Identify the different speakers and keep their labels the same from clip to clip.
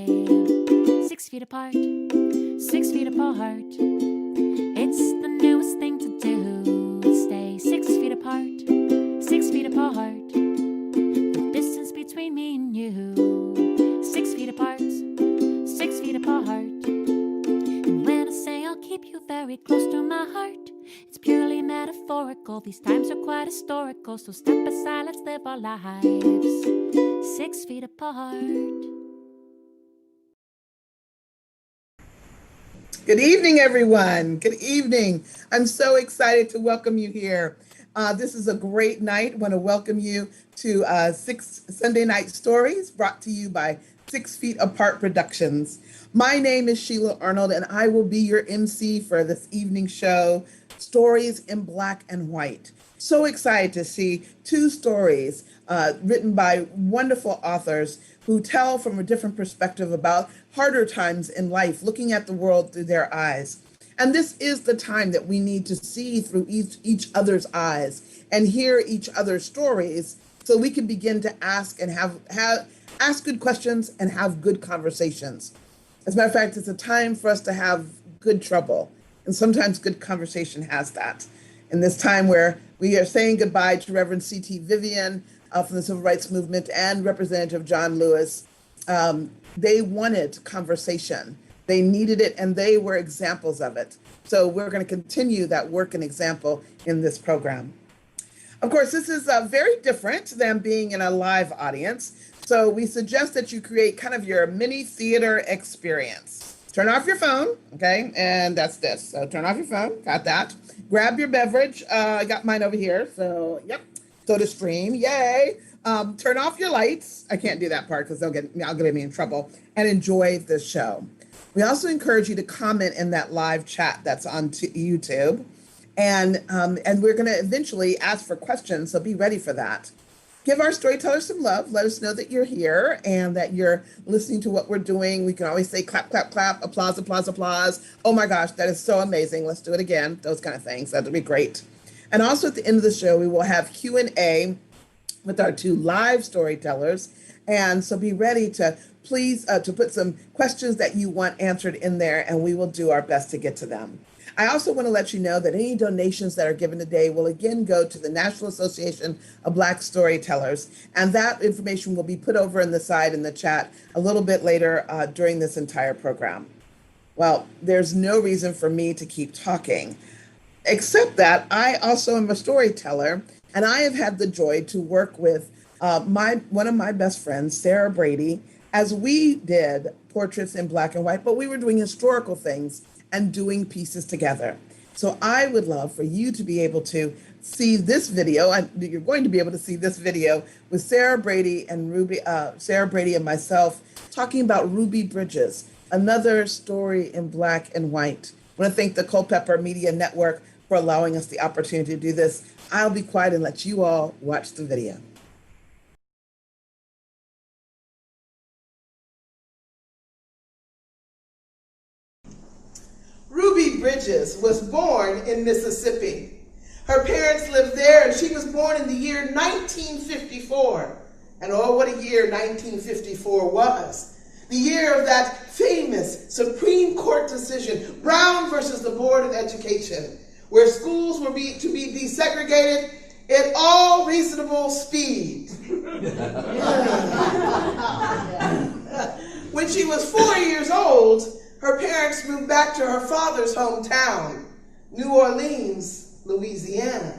Speaker 1: 6 feet apart, 6 feet apart. It's the newest thing to do. Stay 6 feet apart, 6 feet apart. The distance between me and you. 6 feet apart, 6 feet apart. And when I say I'll keep you very close to my heart, it's purely metaphorical. These times are quite historical. So step aside, let's live our lives 6 feet apart.
Speaker 2: Good evening, everyone. Good evening. I'm so excited to welcome you here. This is a great night. I want to welcome you to Six Sunday Night Stories, brought to you by 6 Feet Apart Productions. My name is Sheila Arnold, and I will be your MC for this evening show, Stories in Black and White. So excited to see two stories written by wonderful authors who tell from a different perspective about harder times in life, looking at the world through their eyes. And this is the time that we need to see through each other's eyes and hear each other's stories so we can begin to ask and ask good questions and have good conversations. As a matter of fact, it's a time for us to have good trouble. And sometimes good conversation has that. In this time where we are saying goodbye to Reverend C.T. Vivian from the Civil Rights Movement and Representative John Lewis, they wanted conversation. They needed it, and they were examples of it. So we're going to continue that work and example in this program. Of course, this is very different than being in a live audience. So we suggest that you create kind of your mini theater experience. Turn off your phone, okay? And that's this. So turn off your phone, got that. Grab your beverage. I got mine over here, so yep. Soda stream, yay. Turn off your lights. I can't do that part because I'll get me in trouble. And enjoy the show. We also encourage you to comment in that live chat that's on YouTube. And we're going to eventually ask for questions, so be ready for that. Give our storytellers some love. Let us know that you're here and that you're listening to what we're doing. We can always say clap, clap, clap, applause, applause, applause. Oh my gosh, that is so amazing. Let's do it again. Those kind of things. That would be great. And also at the end of the show, we will have Q&A with our two live storytellers. And so be ready to please to put some questions that you want answered in there, and we will do our best to get to them. I also want to let you know that any donations that are given today will again go to the National Association of Black Storytellers. And that information will be put over in the side in the chat a little bit later during this entire program. Well, there's no reason for me to keep talking, except that I also am a storyteller, and I have had the joy to work with one of my best friends, Sarah Brady, as we did portraits in black and white, but we were doing historical things and doing pieces together. So I would love for you to be able to see this video. You're going to be able to see this video with Sarah Brady and myself talking about Ruby Bridges, another story in black and white. I want to thank the Culpeper Media Network for allowing us the opportunity to do this. I'll be quiet and let you all watch the video. Ruby Bridges was born in Mississippi. Her parents lived there, and she was born in the year 1954. And oh, what a year 1954 was. The year of that famous Supreme Court decision, Brown versus the Board of Education, where schools were to be desegregated at all reasonable speed. When she was 4 years old, her parents moved back to her father's hometown, New Orleans, Louisiana.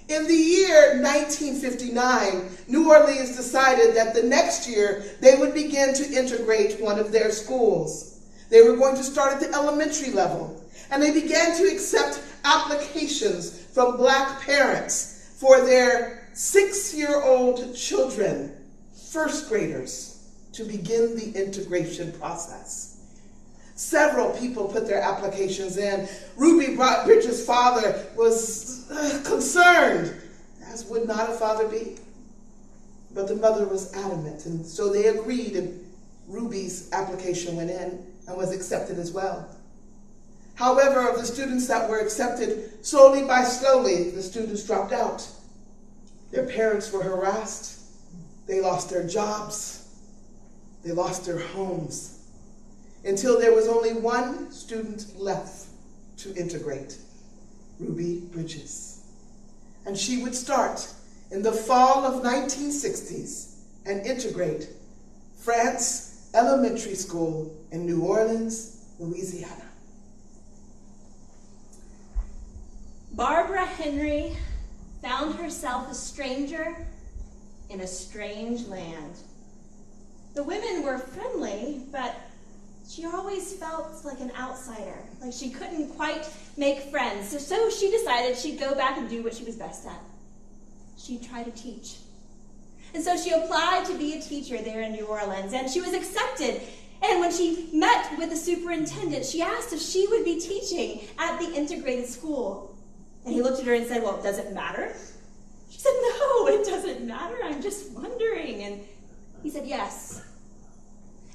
Speaker 2: In the year 1959, New Orleans decided that the next year they would begin to integrate one of their schools. They were going to start at the elementary level, and they began to accept applications from Black parents for their 6-year-old children, first graders, to begin the integration process. Several people put their applications in. Ruby Bridges' father was concerned, as would not a father be. But the mother was adamant, and so they agreed, and Ruby's application went in and was accepted as well. However, of the students that were accepted, slowly by slowly, the students dropped out. Their parents were harassed. They lost their jobs. They lost their homes until there was only one student left to integrate, Ruby Bridges. And she would start in the fall of 1960s and integrate France Elementary School in New Orleans, Louisiana.
Speaker 3: Barbara Henry found herself a stranger in a strange land. The women were friendly, but she always felt like an outsider, like she couldn't quite make friends. So she decided she'd go back and do what she was best at. She'd try to teach. And so she applied to be a teacher there in New Orleans, and she was accepted. And when she met with the superintendent, she asked if she would be teaching at the integrated school. And he looked at her and said, "Well, does it matter?" She said, "No, it doesn't matter. I'm just wondering." And he said, "Yes."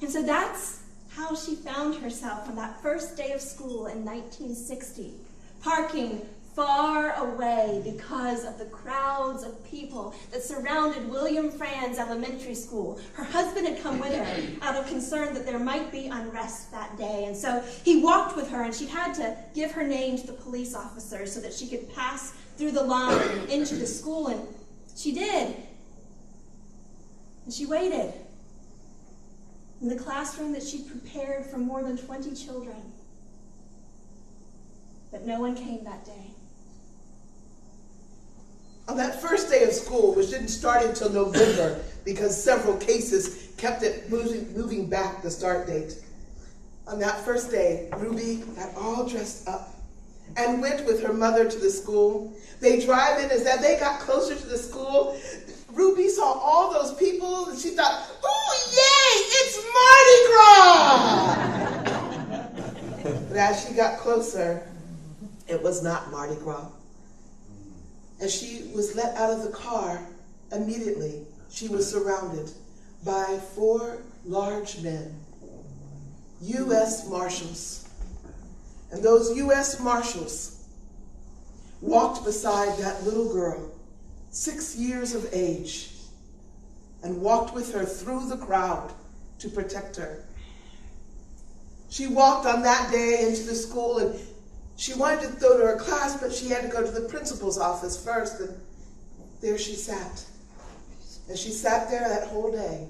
Speaker 3: And so that's how she found herself on that first day of school in 1960, parking far away because of the crowds of people that surrounded William Franz Elementary School. Her husband had come with her out of concern that there might be unrest that day. And so he walked with her, and she had to give her name to the police officer so that she could pass through the line into the school. And she did. And she waited in the classroom that she'd prepared for more than 20 children. But no one came that day.
Speaker 2: On that first day of school, which didn't start until November because several cases kept it moving back the start date. On that first day, Ruby got all dressed up and went with her mother to the school. They drive in. As they got closer to the school, Ruby saw all those people and she thought, "Ooh, yay, it's Mardi Gras!" But as she got closer, it was not Mardi Gras. As she was let out of the car, immediately she was surrounded by 4 large men, U.S. Marshals. And those U.S. Marshals walked beside that little girl, 6 years of age, and walked with her through the crowd to protect her. She walked on that day into the school, and she wanted to go to her class, but she had to go to the principal's office first, and there she sat. And she sat there that whole day.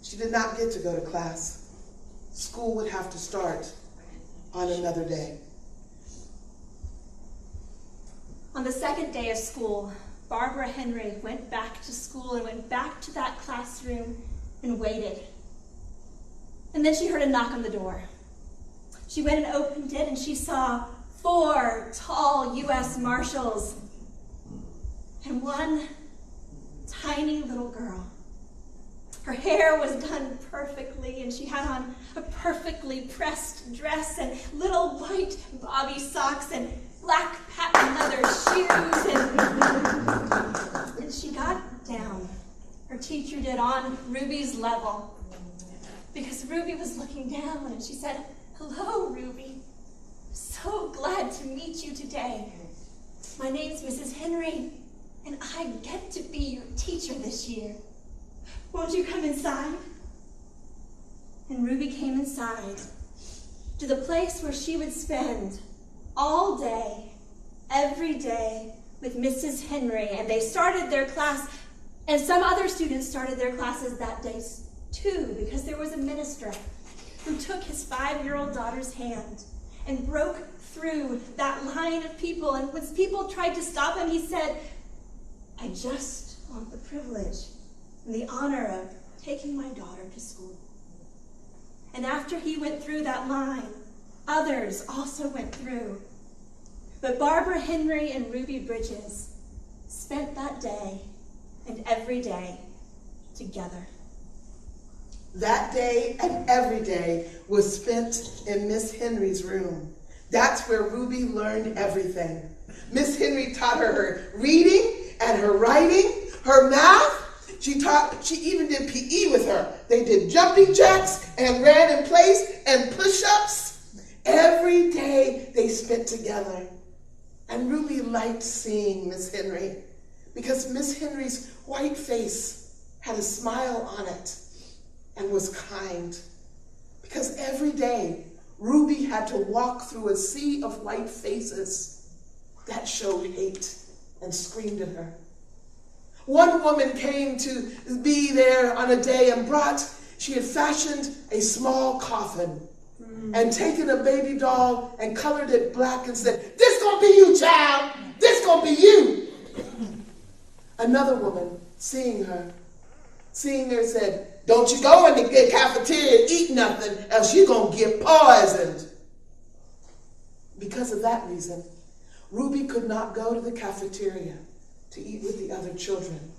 Speaker 2: She did not get to go to class. School would have to start on another day.
Speaker 3: On the second day of school, Barbara Henry went back to school and went back to that classroom and waited. And then she heard a knock on the door. She went and opened it, and she saw 4 tall U.S. Marshals and one tiny little girl. Her hair was done perfectly, and she had on a perfectly pressed dress and little white bobby socks and black patent leather shoes. And she got down, her teacher did, on Ruby's level, because Ruby was looking down, and she said, "Hello, Ruby. So glad to meet you today. My name's Mrs. Henry, and I get to be your teacher this year. Won't you come inside?" And Ruby came inside to the place where she would spend all day, every day, with Mrs. Henry. And they started their class, and some other students started their classes that day too, because there was a minister who took his 5-year-old daughter's hand and broke through that line of people. And when people tried to stop him, he said, "I just want the privilege and the honor of taking my daughter to school." And after he went through that line, others also went through. But Barbara Henry and Ruby Bridges spent that day and every day together.
Speaker 2: That day and every day was spent in Miss Henry's room. That's where Ruby learned everything. Miss Henry taught her reading and her writing, her math. She even did PE with her. They did jumping jacks and ran in place and push-ups. Every day they spent together. And Ruby liked seeing Miss Henry because Miss Henry's white face had a smile on it. and was kind, because every day Ruby had to walk through a sea of white faces that showed hate and screamed at her. One woman came to be there on a day and she had fashioned a small coffin and taken a baby doll and colored it black and said, "This gonna be you, child. This gonna be you." Another woman, seeing her said, "Don't you go in the cafeteria and eat nothing, else you're gonna get poisoned." Because of that reason, Ruby could not go to the cafeteria to eat with the other children.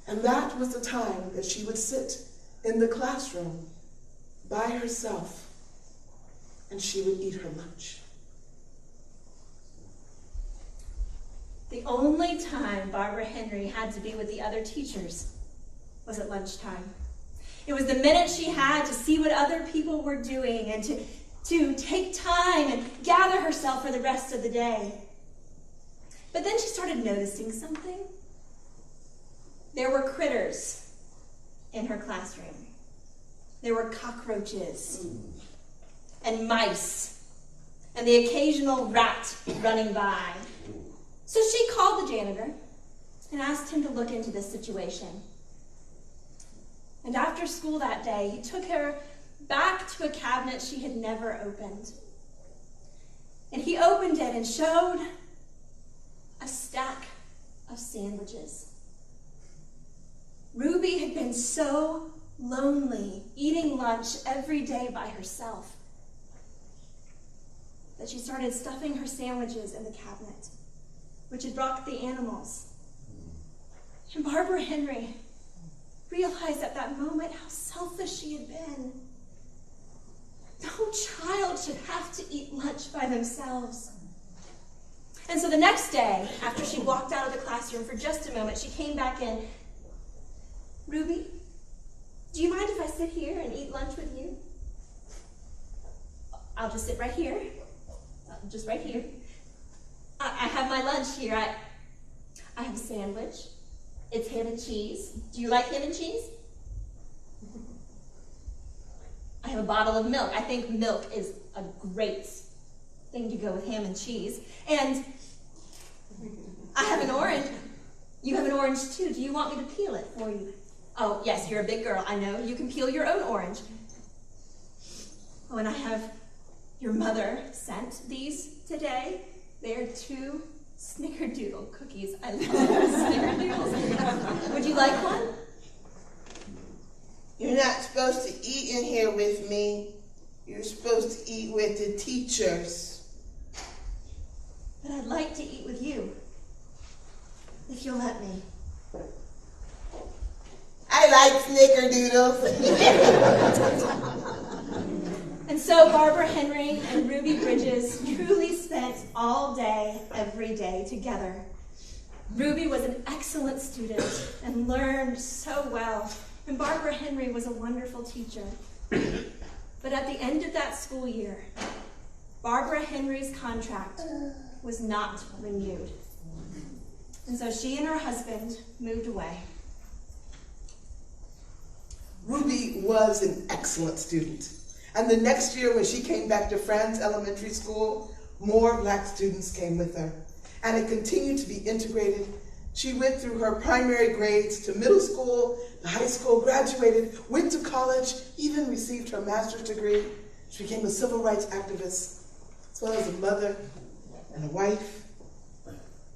Speaker 2: And that was the time that she would sit in the classroom by herself and she would eat her lunch.
Speaker 3: The only time Barbara Henry had to be with the other teachers was at lunchtime. It was the minute she had to see what other people were doing and to take time and gather herself for the rest of the day. But then she started noticing something. There were critters in her classroom. There were cockroaches and mice and the occasional rat running by. So she called the janitor and asked him to look into this situation. And after school that day, he took her back to a cabinet she had never opened. And he opened it and showed a stack of sandwiches. Ruby had been so lonely, eating lunch every day by herself, that she started stuffing her sandwiches in the cabinet, which had brought the animals. And Barbara Henry realized at that moment how selfish she had been. No child should have to eat lunch by themselves. And so the next day, after she walked out of the classroom for just a moment, she came back in. "Ruby, do you mind if I sit here and eat lunch with you?" "I'll just sit right here. Just right here. I have my lunch here. I have a sandwich. It's ham and cheese. Do you like ham and cheese?" "I have a bottle of milk. I think milk is a great thing to go with ham and cheese. And I have an orange. You have an orange too. Do you want me to peel it for you?" "Oh, yes, you're a big girl. I know. You can peel your own orange." "Oh, and I have, your mother sent these today. They're 2 snickerdoodle cookies. I love snickerdoodles. Would you like one?"
Speaker 4: "You're not supposed to eat in here with me. You're supposed to eat with the teachers."
Speaker 3: "But I'd like to eat with you, if you'll let me."
Speaker 4: "I like snickerdoodles."
Speaker 3: And so Barbara Henry and Ruby Bridges truly spent all day, every day together. Ruby was an excellent student and learned so well, and Barbara Henry was a wonderful teacher. But at the end of that school year, Barbara Henry's contract was not renewed. And so she and her husband moved away.
Speaker 2: Ruby was an excellent student. And the next year when she came back to Friends Elementary School, more Black students came with her. And it continued to be integrated. She went through her primary grades to middle school, to high school, graduated, went to college, even received her master's degree. She became a civil rights activist, as well as a mother and a wife.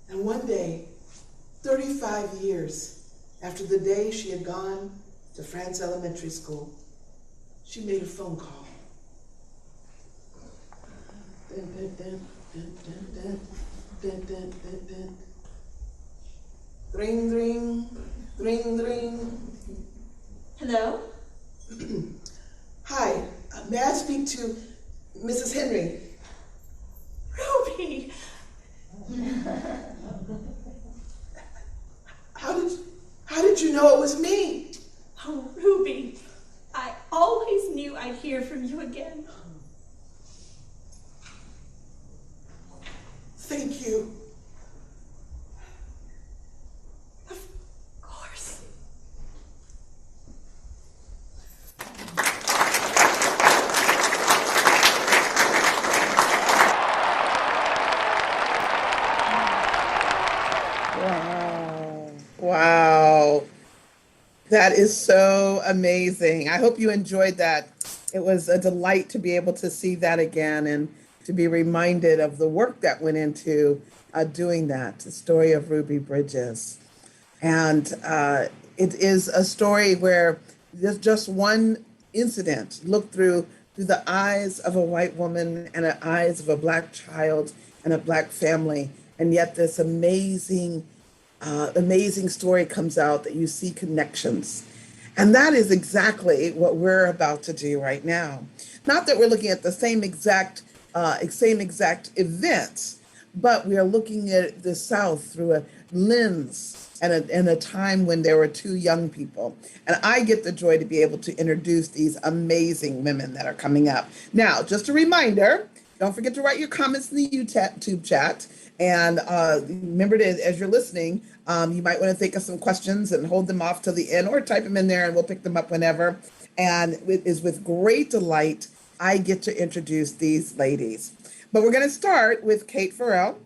Speaker 2: And one day, 35 years after the day she had gone to France Elementary School, she made a phone call. Dun, dun, dun, dun, dun, dun, dun, dun, dun. Ring, ring, ring, ring.
Speaker 3: Hello?
Speaker 2: Hi, may I speak to Mrs. Henry?
Speaker 3: Ruby!
Speaker 2: How did you know it was me?
Speaker 3: Oh, Ruby, I always knew I'd hear from you again.
Speaker 2: Thank you.
Speaker 3: Of course.
Speaker 2: That is so amazing. I hope you enjoyed that. It was a delight to be able to see that again and to be reminded of the work that went into doing that, the story of Ruby Bridges. And it is a story where there's just one incident looked through the eyes of a white woman and the eyes of a Black child and a Black family. And yet this amazing story comes out that you see connections. And that is exactly what we're about to do right now. Not that we're looking at the same exact events, but we are looking at the South through a lens and a time when there were two young people. And I get the joy to be able to introduce these amazing women that are coming up. Now, just a reminder, don't forget to write your comments in the YouTube chat. And remember to, as you're listening, you might want to think of some questions and hold them off till the end or type them in there and we'll pick them up whenever. And it is with great delight I get to introduce these ladies. But we're going to start with Kate Farrell.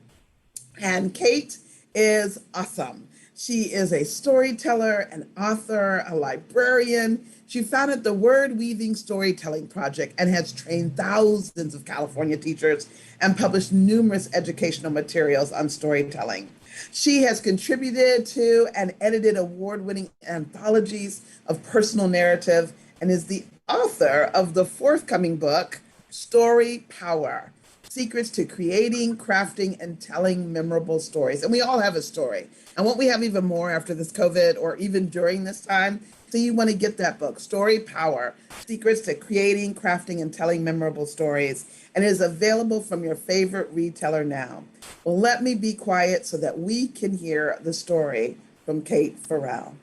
Speaker 2: And Kate is awesome. She is a storyteller, an author, a librarian. She founded the Word Weaving Storytelling Project and has trained thousands of California teachers and published numerous educational materials on storytelling. She has contributed to and edited award-winning anthologies of personal narrative and is the author of the forthcoming book, Story Power: Secrets to Creating, Crafting, and Telling Memorable Stories. And we all have a story. And won't we have even more after this COVID or even during this time? So you want to get that book, Story Power: Secrets to Creating, Crafting, and Telling Memorable Stories. And it is available from your favorite retailer now. Well, let me be quiet so that we can hear the story from Kate Farrell.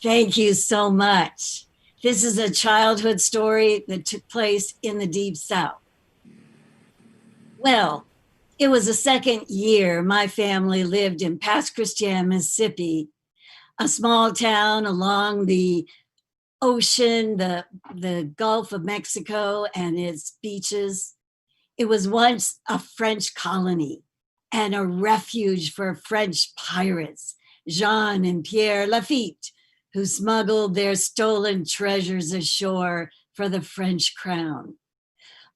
Speaker 5: Thank you so much. This is a childhood story that took place in the Deep South. Well, it was the second year my family lived in Pass Christian, Mississippi, a small town along the ocean, the Gulf of Mexico and its beaches. It was once a French colony and a refuge for French pirates, Jean and Pierre Lafitte, who smuggled their stolen treasures ashore for the French crown.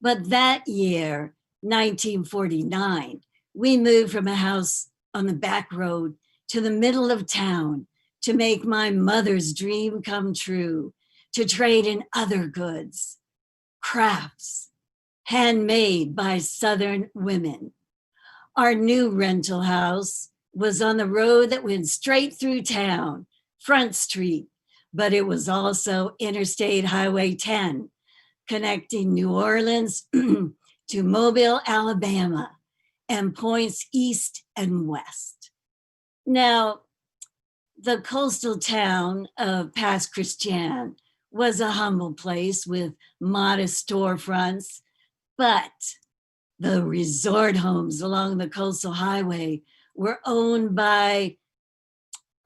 Speaker 5: But that year, 1949, we moved from a house on the back road to the middle of town to make my mother's dream come true, to trade in other goods, crafts, handmade by Southern women. Our new rental house was on the road that went straight through town, Front Street, but it was also Interstate Highway 10, connecting New Orleans to Mobile, Alabama, and points east and west. Now, the coastal town of Pass Christian was a humble place with modest storefronts, but the resort homes along the coastal highway were owned by,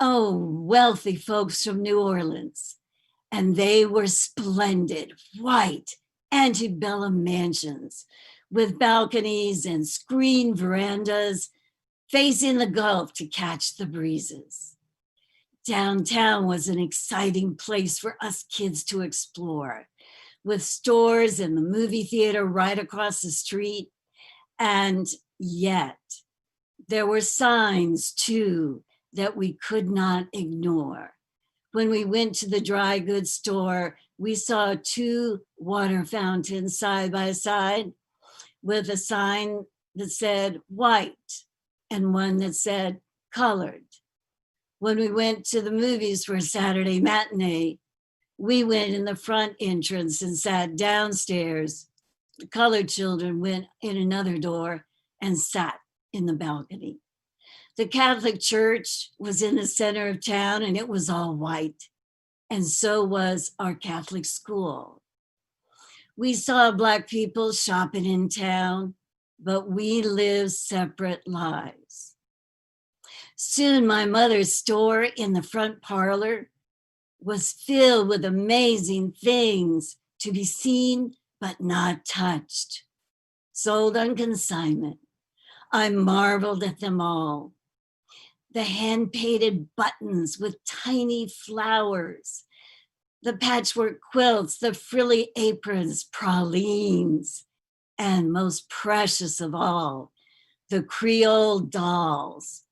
Speaker 5: wealthy folks from New Orleans. And they were splendid, white, antebellum mansions with balconies and screened verandas facing the Gulf to catch the breezes. Downtown was an exciting place for us kids to explore, with stores and the movie theater right across the street. And yet, there were signs too that we could not ignore. When we went to the dry goods store, we saw two water fountains side by side with a sign that said white and one that said colored. When we went to the movies for a Saturday matinee, we went in the front entrance and sat downstairs. The colored children went in another door and sat in the balcony. The Catholic Church was in the center of town and it was all white. And so was our Catholic school. We saw Black people shopping in town, but we lived separate lives. Soon my mother's store in the front parlor was filled with amazing things to be seen but not touched, sold on consignment. I marveled at them all. the hand-painted buttons with tiny flowers, the patchwork quilts, the frilly aprons, pralines, and most precious of all, the Creole dolls.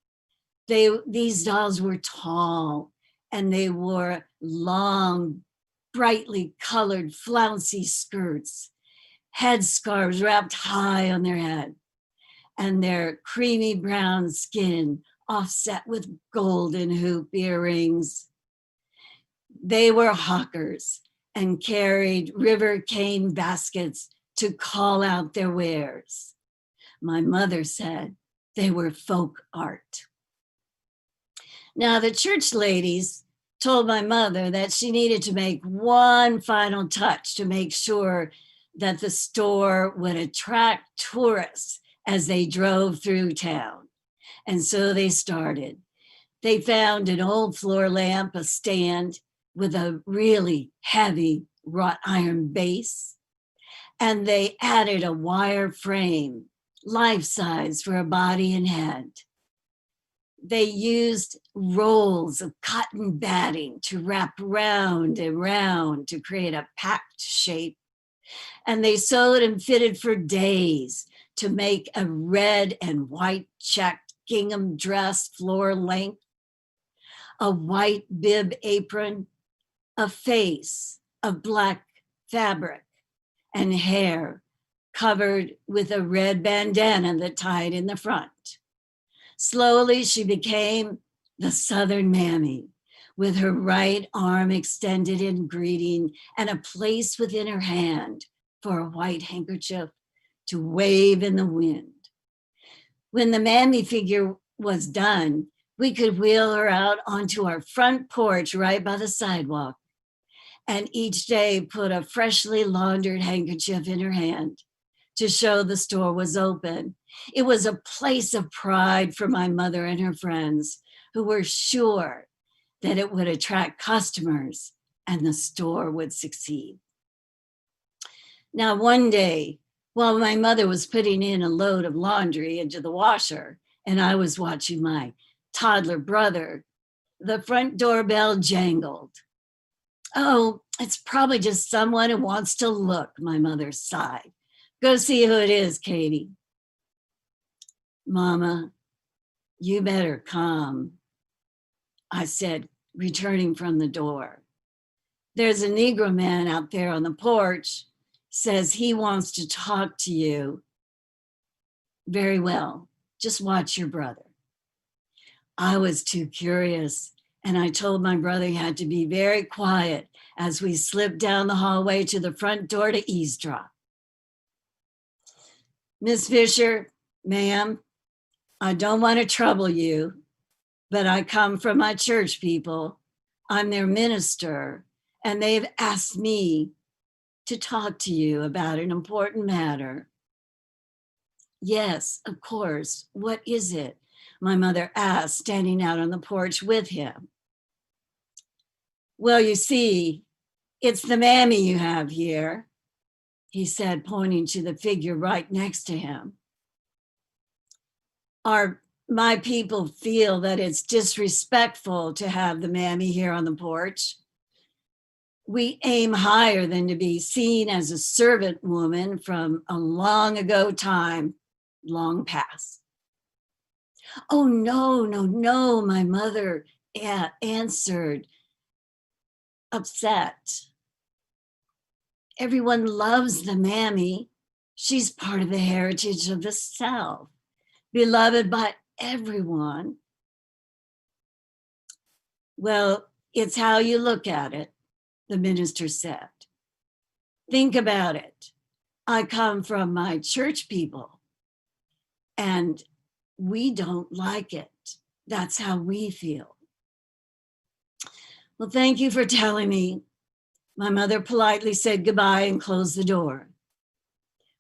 Speaker 5: These dolls were tall and they wore long, brightly colored flouncy skirts, headscarves wrapped high on their head, and their creamy brown skin offset with golden hoop earrings. They were hawkers and carried river cane baskets to call out their wares. My mother said they were folk art. Now, the church ladies told my mother that she needed to make one final touch to make sure that the store would attract tourists as they drove through town. And so they started. They found an old floor lamp, a stand with a really heavy wrought iron base, and they added a wire frame, life-size for a body and head. They used rolls of cotton batting to wrap round and round to create a packed shape. And they sewed and fitted for days to make a red and white checked gingham dress floor length, a white bib apron, a face of black fabric, and hair covered with a red bandana that tied in the front. Slowly, she became the Southern Mammy, with her right arm extended in greeting and a place within her hand for a white handkerchief to wave in the wind. When the Mammy figure was done, we could wheel her out onto our front porch right by the sidewalk, and each day put a freshly laundered handkerchief in her hand to show the store was open. It was a place of pride for my mother and her friends, who were sure that it would attract customers and the store would succeed. Now, one day, while my mother was putting in a load of laundry into the washer and I was watching my toddler brother, the front doorbell jangled. "Oh, it's probably just someone who wants to look," my mother sighed. "Go see who it is, Katie." "Mama, you better come," I said, returning from the door. "There's a Negro man out there on the porch, says he wants to talk to you." "Very well, just watch your brother." I was too curious, and I told my brother he had to be very quiet as we slipped down the hallway to the front door to eavesdrop. "Miss Fisher, ma'am, I don't want to trouble you, but I come from my church people. I'm their minister, and they've asked me to talk to you about an important matter." "Yes, of course. What is it?" my mother asked, standing out on the porch with him. "Well, you see, it's the Mammy you have here," he said, pointing to the figure right next to him. My people feel that it's disrespectful to have the Mammy here on the porch. We aim higher than to be seen as a servant woman from a long ago time, long past. "Oh, no, my mother answered, upset. "Everyone loves the Mammy. She's part of the heritage of the South, beloved by everyone." "Well, it's how you look at it," the minister said. "Think about it. I come from my church people, and we don't like it. That's how we feel." "Well, thank you for telling me." My mother politely said goodbye and closed the door.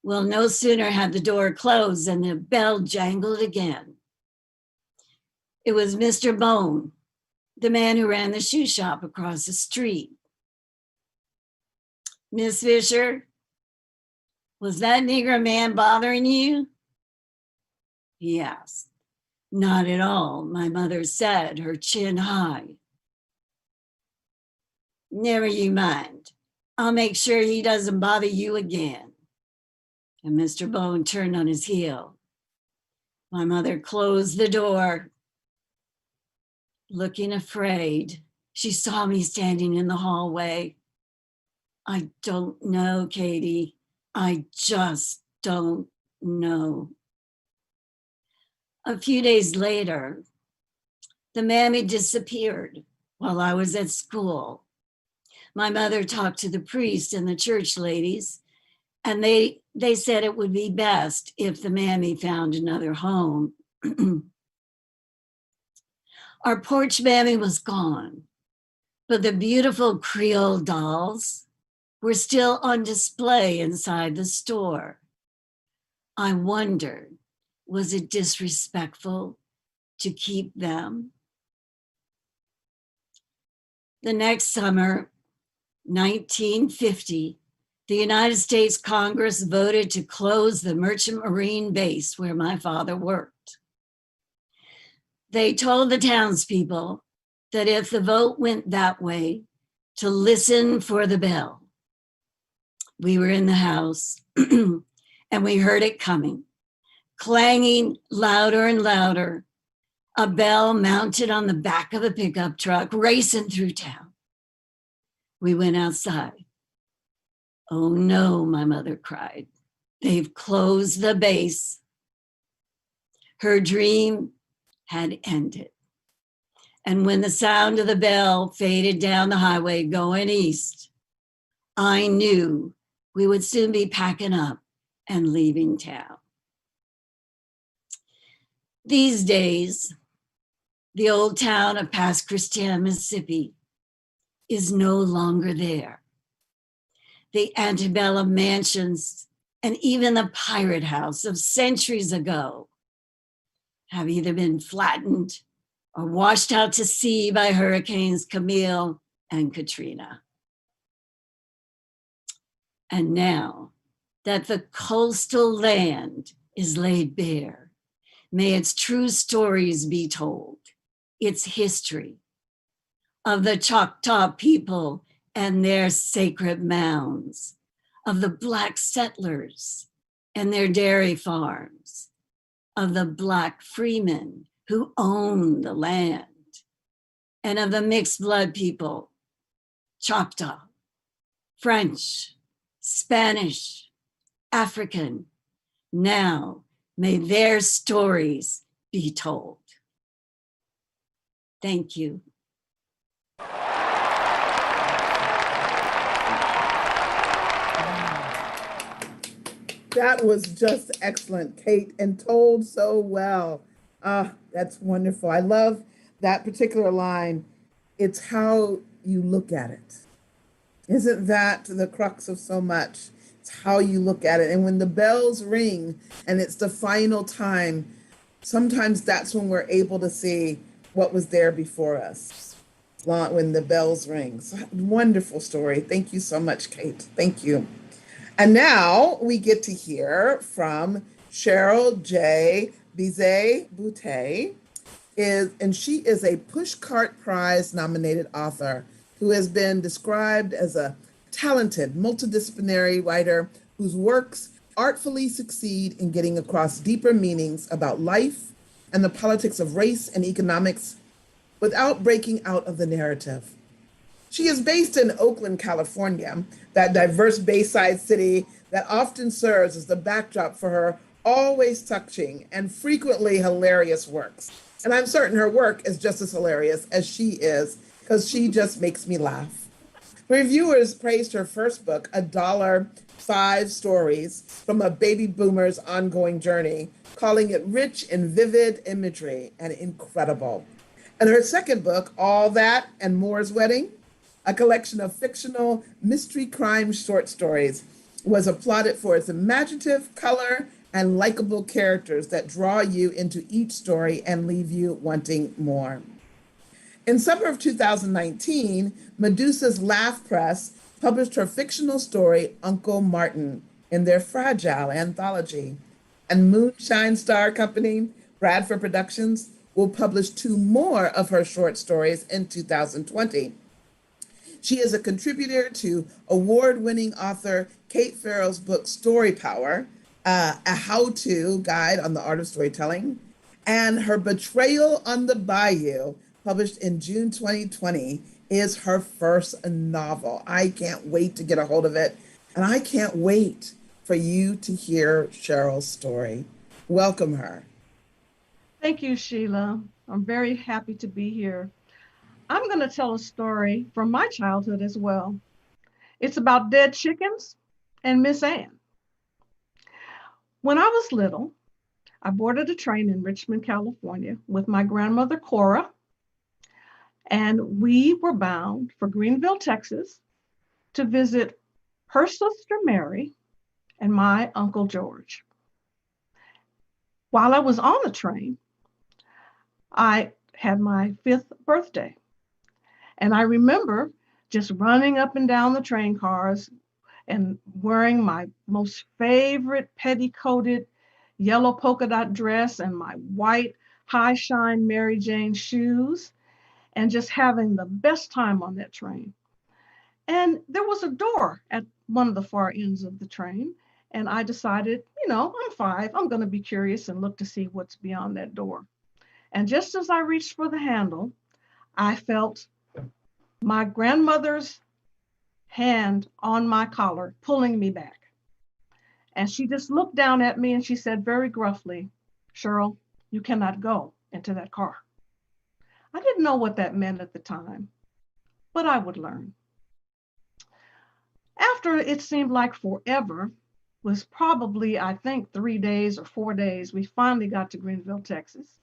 Speaker 5: Well, no sooner had the door closed than the bell jangled again. It was Mr. Bone, the man who ran the shoe shop across the street. "Miss Fisher, was that Negro man bothering you?" he asked. Not at all, my mother said, her chin high. Never you mind. I'll make sure he doesn't bother you again. And Mr. Bone turned on his heel. My mother closed the door. Looking afraid, she saw me standing in the hallway. I don't know, Katie. I just don't know. A few days later, the mammy disappeared while I was at school. My mother talked to the priest and the church ladies, and they said it would be best if the mammy found another home. Our porch mammy was gone, but the beautiful Creole dolls were still on display inside the store. I wondered, was it disrespectful to keep them? The next summer, 1950, the United States Congress voted to close the Merchant Marine base where my father worked. They told the townspeople that if the vote went that way, to listen for the bell. We were in the house and we heard it coming, clanging louder and louder, a bell mounted on the back of a pickup truck racing through town. We went outside. Oh no, my mother cried. They've closed the base. Her dream had ended. And when the sound of the bell faded down the highway going east, I knew we would soon be packing up and leaving town. These days, the old town of Pass Christian, Mississippi is no longer there. The antebellum mansions and even the pirate house of centuries ago have either been flattened or washed out to sea by hurricanes Camille and Katrina. And now that the coastal land is laid bare, may its true stories be told, its history of the Choctaw people and their sacred mounds, of the Black settlers and their dairy farms, of the Black freemen who owned the land, and of the mixed blood people, Choctaw, French, Spanish, African. Now may their stories be told. Thank you.
Speaker 2: That was just excellent, Kate, and told so well. That's wonderful. I love that particular line. It's how you look at it. Isn't that the crux of so much? It's how you look at it. And when the bells ring and it's the final time, sometimes that's when we're able to see what was there before us when the bells ring. So, wonderful story. Thank you so much, Kate. Thank you. And now we get to hear from Cheryl J Bizet, and she is a Pushcart Prize nominated author who has been described as a talented multidisciplinary writer whose works artfully succeed in getting across deeper meanings about life and the politics of race and economics without breaking out of the narrative. She is based in Oakland, California, that diverse Bayside city that often serves as the backdrop for her always touching and frequently hilarious works. And I'm certain her work is just as hilarious as she is, because she just makes me laugh. Reviewers praised her first book, $1.05 Stories from a Baby Boomer's Ongoing Journey, calling it rich in vivid imagery and incredible. And her second book, All That and More's Wedding, a collection of fictional mystery crime short stories, was applauded for its imaginative color and likable characters that draw you into each story and leave you wanting more. In summer of 2019, Medusa's Laugh Press published her fictional story, Uncle Martin, in their Fragile anthology. And Moonshine Star Company Bradford Productions will publish 2 more of her short stories in 2020. She is a contributor to award-winning author Kate Farrell's book Story Power, a how-to guide on the art of storytelling, and her Betrayal on the Bayou, published in June 2020, is her first novel. I can't wait to get a hold of it, and I can't wait for you to hear Cheryl's story. Welcome her.
Speaker 6: Thank you, Sheila. I'm very happy to be here. I'm going to tell a story from my childhood as well. It's about dead chickens and Miss Ann. When I was little, I boarded a train in Richmond, California with my grandmother, Cora, and we were bound for Greenville, Texas, to visit her sister, Mary, and my Uncle George. While I was on the train, I had my 5th birthday. And I remember just running up and down the train cars and wearing my most favorite petticoated yellow polka dot dress and my white high shine Mary Jane shoes, and just having the best time on that train. And there was a door at one of the far ends of the train. And I decided, I'm 5, I'm going to be curious and look to see what's beyond that door. And just as I reached for the handle, I felt my grandmother's hand on my collar pulling me back. And she just looked down at me and she said very gruffly, "Cheryl, you cannot go into that car." I didn't know what that meant at the time, but I would learn. After it seemed like forever, was probably, I think, 3 days or 4 days, we finally got to Greenville, Texas.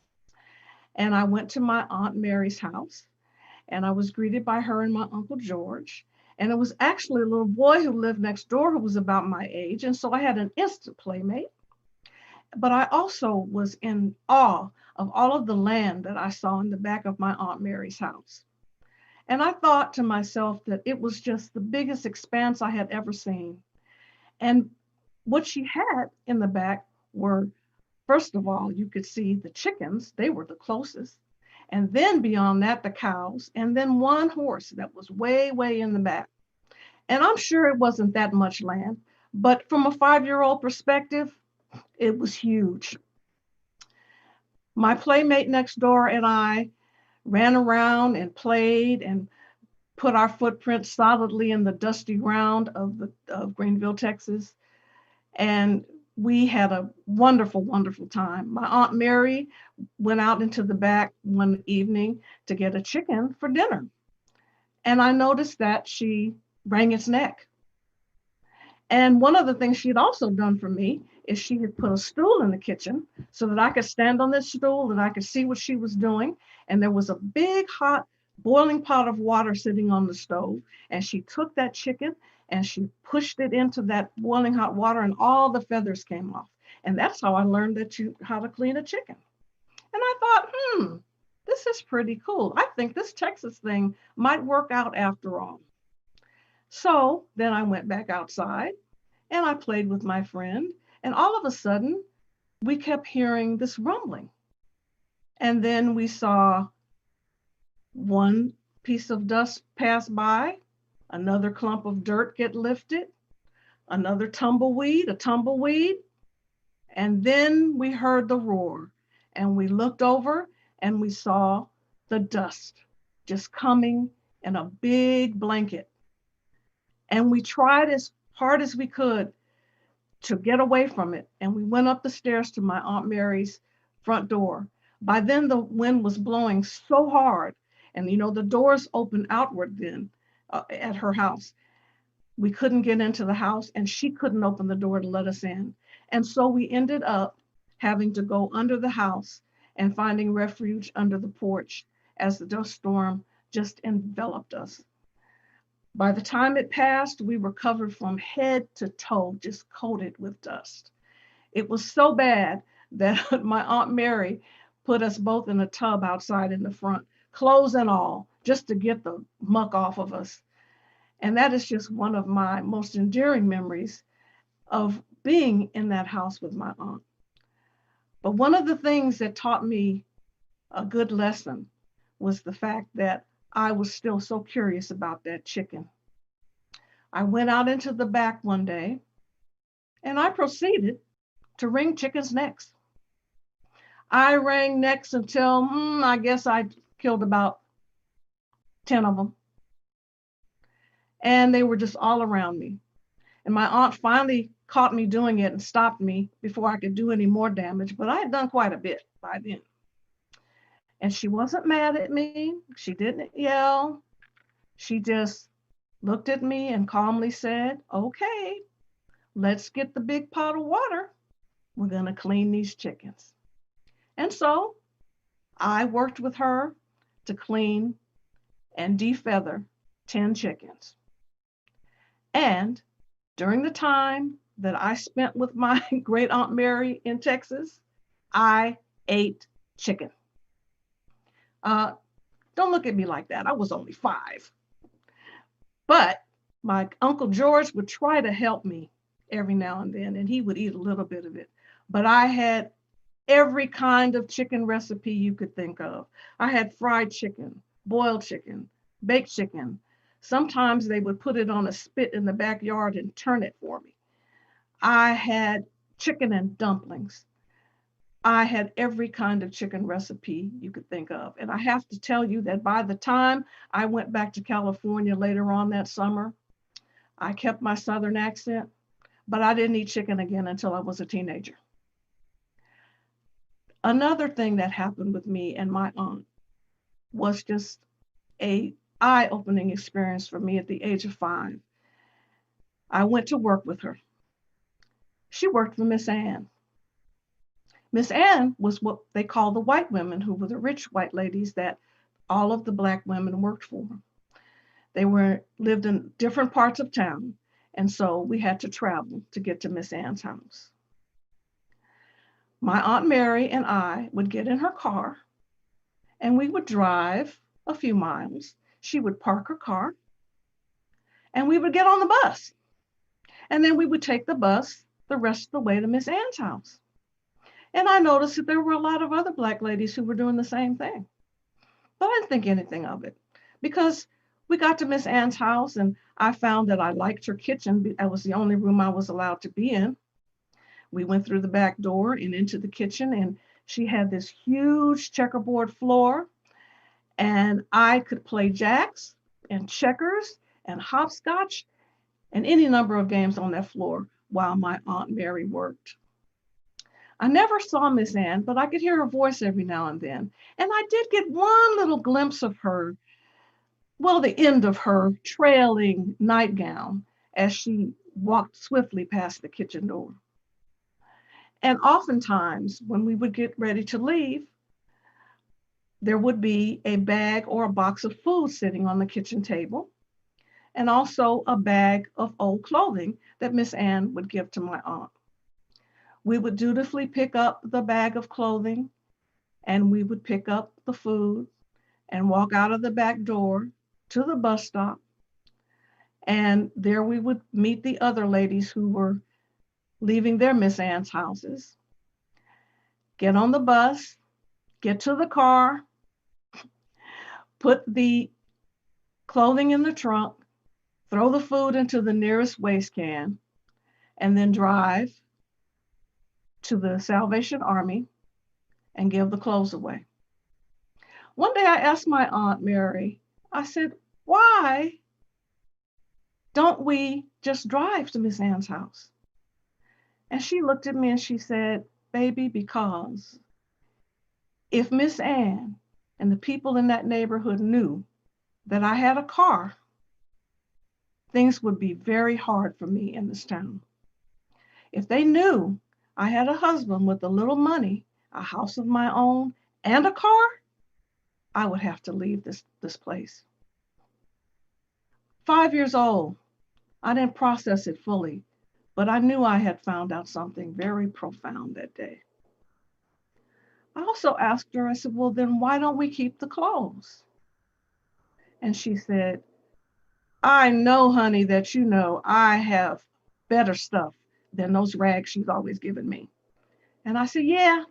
Speaker 6: And I went to my Aunt Mary's house, and I was greeted by her and my Uncle George. And it was actually a little boy who lived next door who was about my age. And so I had an instant playmate. But I also was in awe of all of the land that I saw in the back of my Aunt Mary's house. And I thought to myself that it was just the biggest expanse I had ever seen. And what she had in the back were, first of all, you could see the chickens, they were the closest. And then beyond that, the cows, and then one horse that was way, way in the back. And I'm sure it wasn't that much land, but from a 5-year-old perspective, it was huge. My playmate next door and I ran around and played and put our footprints solidly in the dusty ground of Greenville, Texas. And we had a wonderful, wonderful time. My Aunt Mary went out into the back one evening to get a chicken for dinner. And I noticed that she wrung its neck. And one of the things she'd also done for me is she had put a stool in the kitchen so that I could stand on this stool and I could see what she was doing. And there was a big hot boiling pot of water sitting on the stove. And she took that chicken and she pushed it into that boiling hot water and all the feathers came off. And that's how I learned how to clean a chicken. And I thought, this is pretty cool. I think this Texas thing might work out after all. So then I went back outside and I played with my friend. And all of a sudden, we kept hearing this rumbling. And then we saw one piece of dust pass by, another clump of dirt get lifted, another a tumbleweed. And then we heard the roar. And we looked over and we saw the dust just coming in a big blanket. And we tried as hard as we could to get away from it. And we went up the stairs to my Aunt Mary's front door. By then the wind was blowing so hard. And the doors opened outward then at her house. We couldn't get into the house and she couldn't open the door to let us in. And so we ended up having to go under the house and finding refuge under the porch as the dust storm just enveloped us. By the time it passed, we were covered from head to toe, just coated with dust. It was so bad that my Aunt Mary put us both in a tub outside in the front, clothes and all, just to get the muck off of us. And that is just one of my most endearing memories of being in that house with my aunt. But one of the things that taught me a good lesson was the fact that I was still so curious about that chicken. I went out into the back one day and I proceeded to wring chickens' necks. I wring necks until I guess I killed about 10 of them. And they were just all around me. And my aunt finally caught me doing it and stopped me before I could do any more damage. But I had done quite a bit by then. And she wasn't mad at me. She didn't yell. She just looked at me and calmly said, okay, let's get the big pot of water. We're going to clean these chickens. And so I worked with her to clean and defeather 10 chickens. And during the time that I spent with my great Aunt Mary in Texas, I ate chicken. Don't look at me like that. I was only 5. But my Uncle George would try to help me every now and then, and he would eat a little bit of it. But I had every kind of chicken recipe you could think of. I had fried chicken, boiled chicken, baked chicken. Sometimes they would put it on a spit in the backyard and turn it for me. I had chicken and dumplings. I had every kind of chicken recipe you could think of. And I have to tell you that by the time I went back to California later on that summer, I kept my Southern accent, but I didn't eat chicken again until I was a teenager. Another thing that happened with me and my aunt was just an eye-opening experience for me at the age of 5. I went to work with her. She worked for Miss Ann. Miss Ann was what they call the white women, who were the rich white ladies that all of the Black women worked for. They lived in different parts of town, and so we had to travel to get to Miss Ann's house. My Aunt Mary and I would get in her car, and we would drive a few miles. She would park her car, and we would get on the bus. And then we would take the bus the rest of the way to Miss Ann's house. And I noticed that there were a lot of other Black ladies who were doing the same thing. But I didn't think anything of it because we got to Miss Ann's house and I found that I liked her kitchen. That was the only room I was allowed to be in. We went through the back door and into the kitchen, and she had this huge checkerboard floor, and I could play jacks and checkers and hopscotch and any number of games on that floor while my Aunt Mary worked. I never saw Miss Ann, but I could hear her voice every now and then. And I did get one little glimpse of her, well, the end of her trailing nightgown as she walked swiftly past the kitchen door. And oftentimes when we would get ready to leave, there would be a bag or a box of food sitting on the kitchen table, and also a bag of old clothing that Miss Ann would give to my aunt. We would dutifully pick up the bag of clothing, and we would pick up the food and walk out of the back door to the bus stop. And there we would meet the other ladies who were leaving their Miss Ann's houses, get on the bus, get to the car, put the clothing in the trunk, throw the food into the nearest waste can, and then drive to the Salvation Army and give the clothes away. One day I asked my Aunt Mary, I said, why don't we just drive to Miss Ann's house? And she looked at me and she said, baby, because if Miss Ann and the people in that neighborhood knew that I had a car, things would be very hard for me in this town. If they knew I had a husband with a little money, a house of my own, and a car, I would have to leave this place. 5 years old, I didn't process it fully, but I knew I had found out something very profound that day. I also asked her, I said, well, then why don't we keep the clothes? And she said, I know, honey, that you know I have better stuff than those rags she's always given me. And I said, yeah,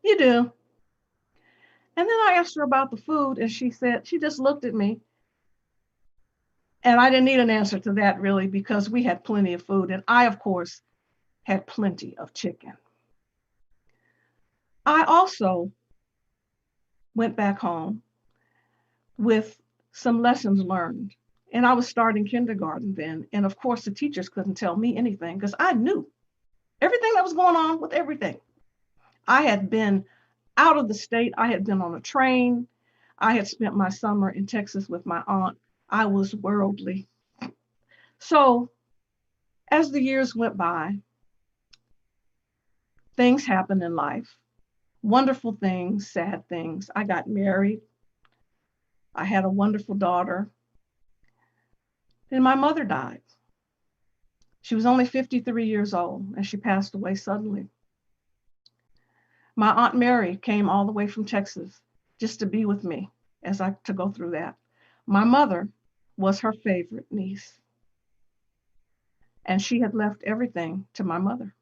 Speaker 6: You do. And then I asked her about the food, and she said, she just looked at me. And I didn't need an answer to that really, because we had plenty of food. And I, of course, had plenty of chicken. I also went back home with some lessons learned. And I was starting kindergarten then. And of course, the teachers couldn't tell me anything because I knew everything that was going on with everything. I had been out of the state. I had been on a train. I had spent my summer in Texas with my aunt. I was worldly. So as the years went by, things happened in life. Wonderful things, sad things. I got married. I had a wonderful daughter. And my mother died. She was only 53 years old, and she passed away suddenly. My Aunt Mary came all the way from Texas just to be with me to go through that. My mother was her favorite niece, and she had left everything to my mother.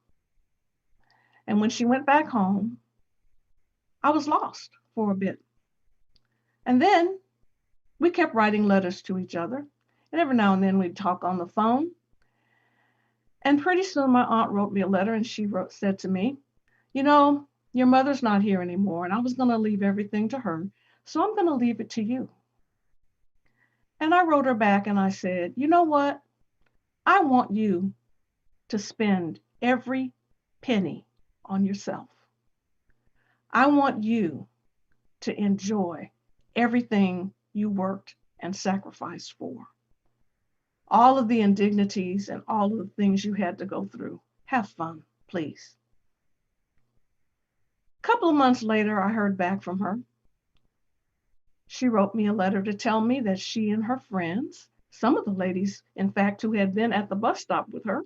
Speaker 6: And when she went back home, I was lost for a bit. And then we kept writing letters to each other, and every now and then we'd talk on the phone. And pretty soon my aunt wrote me a letter, and she said to me, you know, your mother's not here anymore, and I was going to leave everything to her, so I'm going to leave it to you. And I wrote her back and I said, you know what? I want you to spend every penny on yourself. I want you to enjoy everything you worked and sacrificed for. All of the indignities and all of the things you had to go through. Have fun, please. A couple of months later, I heard back from her. She wrote me a letter to tell me that she and her friends, some of the ladies, in fact, who had been at the bus stop with her,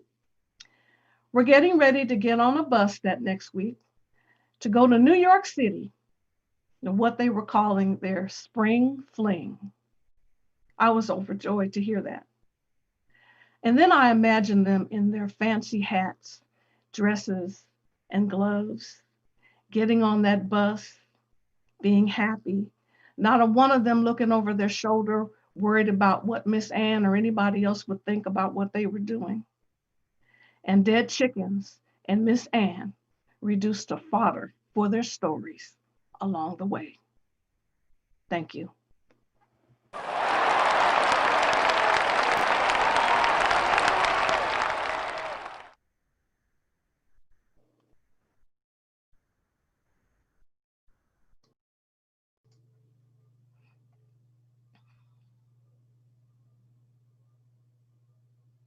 Speaker 6: were getting ready to get on a bus that next week to go to New York City, what they were calling their spring fling. I was overjoyed to hear that. And then I imagined them in their fancy hats, dresses, and gloves, getting on that bus, being happy, not a one of them looking over their shoulder, worried about what Miss Ann or anybody else would think about what they were doing. And dead chickens and Miss Ann reduced to fodder for their stories along the way. Thank you.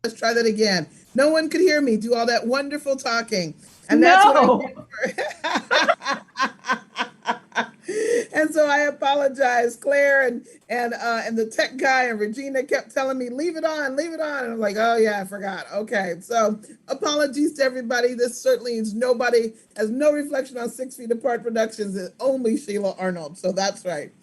Speaker 2: Let's try that again. No one could hear me do all that wonderful talking. And that's
Speaker 6: No.
Speaker 2: what I And so I apologize. Claire and the tech guy and Regina kept telling me, leave it on. And I'm like, oh yeah, I forgot. Okay. So apologies to everybody. This certainly is nobody, has no reflection on 6 Feet Apart Productions. It's only Sheila Arnold. So that's right.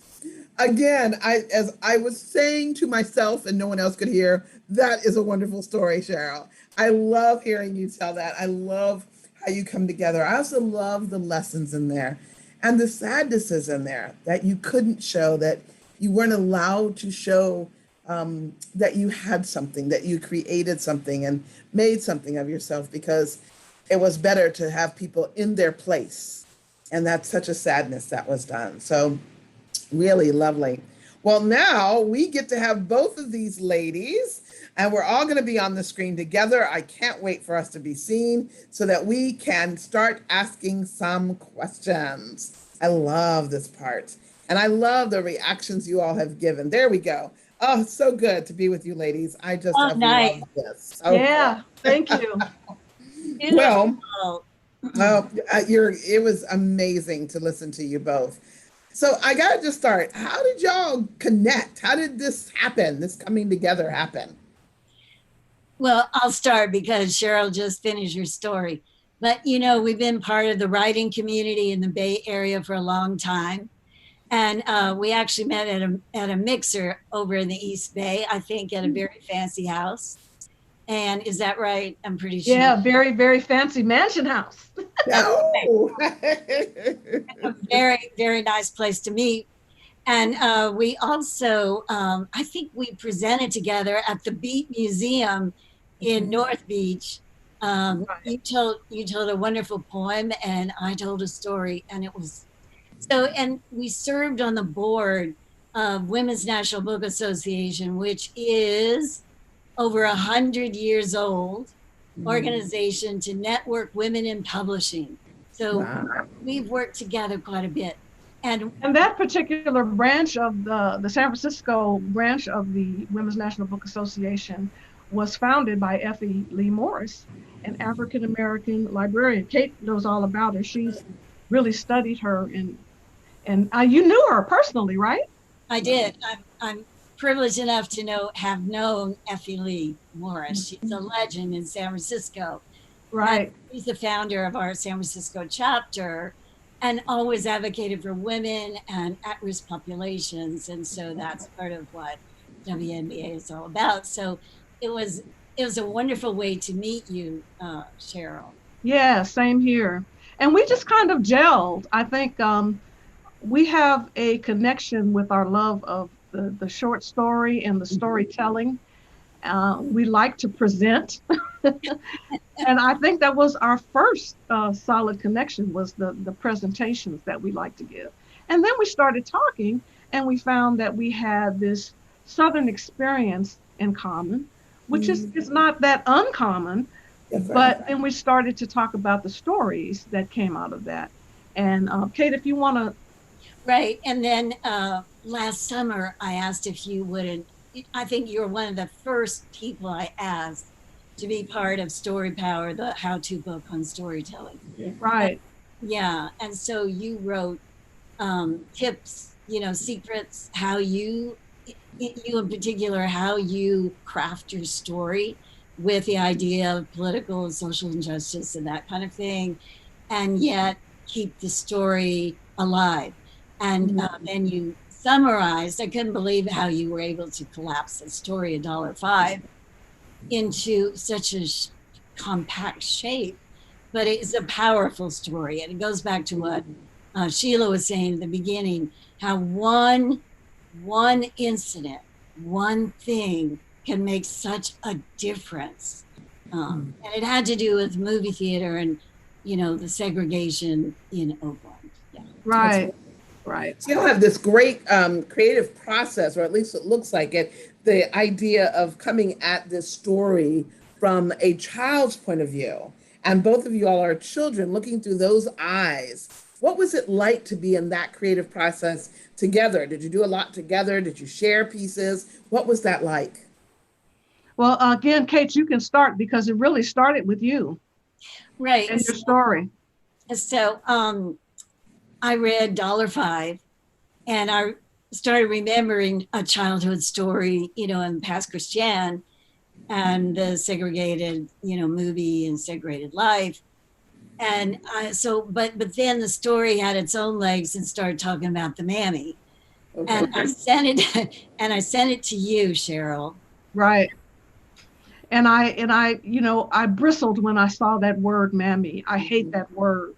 Speaker 2: Again, as I was saying to myself and no one else could hear, that is a wonderful story, Cheryl. I love hearing you tell that. I love how you come together. I also love the lessons in there and the sadnesses in there that you couldn't show, that you weren't allowed to show, that you had something, that you created something and made something of yourself because it was better to have people in their place. And that's such a sadness that was done. So really lovely. Well, now we get to have both of these ladies, and we're all going to be on the screen together. I can't wait for us to be seen so that we can start asking some questions. I love this part, and I love the reactions you all have given. There we go. Oh, it's so good to be with you ladies. I just have
Speaker 5: nice.
Speaker 2: loved this. So
Speaker 6: Yeah, thank you.
Speaker 2: well, it was amazing to listen to you both. So I got to just start. How did y'all connect? How did this happen? This coming together happen?
Speaker 5: Well, I'll start because Cheryl just finished her story. But, you know, we've been part of the writing community in the Bay Area for a long time. And we actually met at a mixer over in the East Bay, I think at a very fancy house. And is that right? I'm pretty sure.
Speaker 6: Yeah, very, very fancy mansion house.
Speaker 2: No.
Speaker 5: A very, very nice place to meet. And we also, I think we presented together at the Beat Museum in North Beach. You told a wonderful poem, and I told a story, and it was so. And we served on the board of Women's National Book Association, which is over 100 years old organization to network women in publishing. So
Speaker 2: Wow.
Speaker 5: we've worked together quite a bit. And
Speaker 6: And that particular branch of the San Francisco branch of the Women's National Book Association was founded by Effie Lee Morris, an African American librarian. Kate knows all about her. She's really studied her, and you knew her personally, right?
Speaker 5: I did. I'm privileged enough to have known Effie Lee Morris. She's a legend in San Francisco.
Speaker 6: Right.
Speaker 5: And she's the founder of our San Francisco chapter and always advocated for women and at-risk populations. And so that's part of what WNBA is all about. So it was a wonderful way to meet you, Cheryl.
Speaker 6: Yeah, same here. And we just kind of gelled. I think we have a connection with our love of the short story and the storytelling. We like to present. And I think that was our first solid connection, was the presentations that we like to give. And then we started talking, and we found that we had this Southern experience in common, which is not that uncommon. But then we started to talk about the stories that came out of that. And Kate, if you want to.
Speaker 5: Right. And then last summer, I asked if you wouldn't. I think you're one of the first people I asked to be part of Story Power, the how-to book on storytelling.
Speaker 6: Right.
Speaker 5: Yeah. And so you wrote tips, secrets, how you in particular, how you craft your story with the idea of political and social injustice and that kind of thing, and yet keep the story alive. And then you summarized, I couldn't believe how you were able to collapse the story, $1.05, into such a compact shape. But it's a powerful story. And it goes back to what Sheila was saying at the beginning, how one incident, one thing can make such a difference. And it had to do with movie theater and, the segregation in Oakland. Yeah.
Speaker 6: Right. Right.
Speaker 2: So you have this great creative process, or at least it looks like it, the idea of coming at this story from a child's point of view. And both of you all are children, looking through those eyes. What was it like to be in that creative process together? Did you do a lot together? Did you share pieces? What was that like?
Speaker 6: Well, again, Kate, you can start, because it really started with you.
Speaker 5: Right.
Speaker 6: And your story.
Speaker 5: So I read $5, and I started remembering a childhood story, in Past Christian and the segregated, movie and segregated life. And but then the story had its own legs and started talking about the mammy. Okay. And I sent it to you, Cheryl.
Speaker 6: Right. And I bristled when I saw that word, mammy. I hate that word.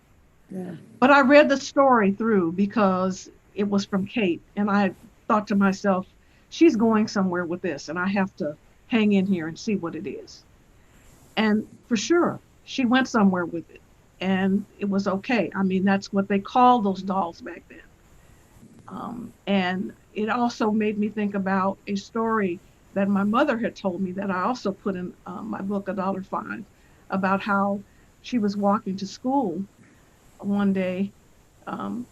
Speaker 6: Yeah. But I read the story through because it was from Kate, and I thought to myself, she's going somewhere with this, and I have to hang in here and see what it is. And for sure, she went somewhere with it, and it was okay. I mean, that's what they called those dolls back then. And it also made me think about a story that my mother had told me that I also put in my book, $5, about how she was walking to school one day, and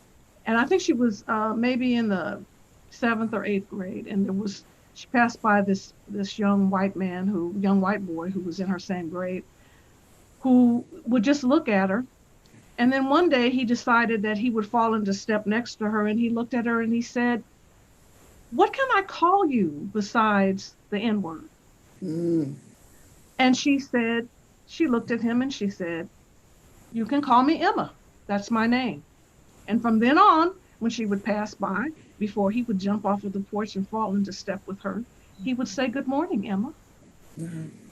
Speaker 6: I think she was maybe in the 7th or 8th grade, and she passed by this young white boy who was in her same grade, who would just look at her. And then one day he decided that he would fall into step next to her, and he looked at her and he said, "What can I call you besides the N-word?" And she looked at him and she said, "You can call me Emma. That's my name." And from then on, when she would pass by, before he would jump off of the porch and fall into step with her, he would say, "Good morning, Emma."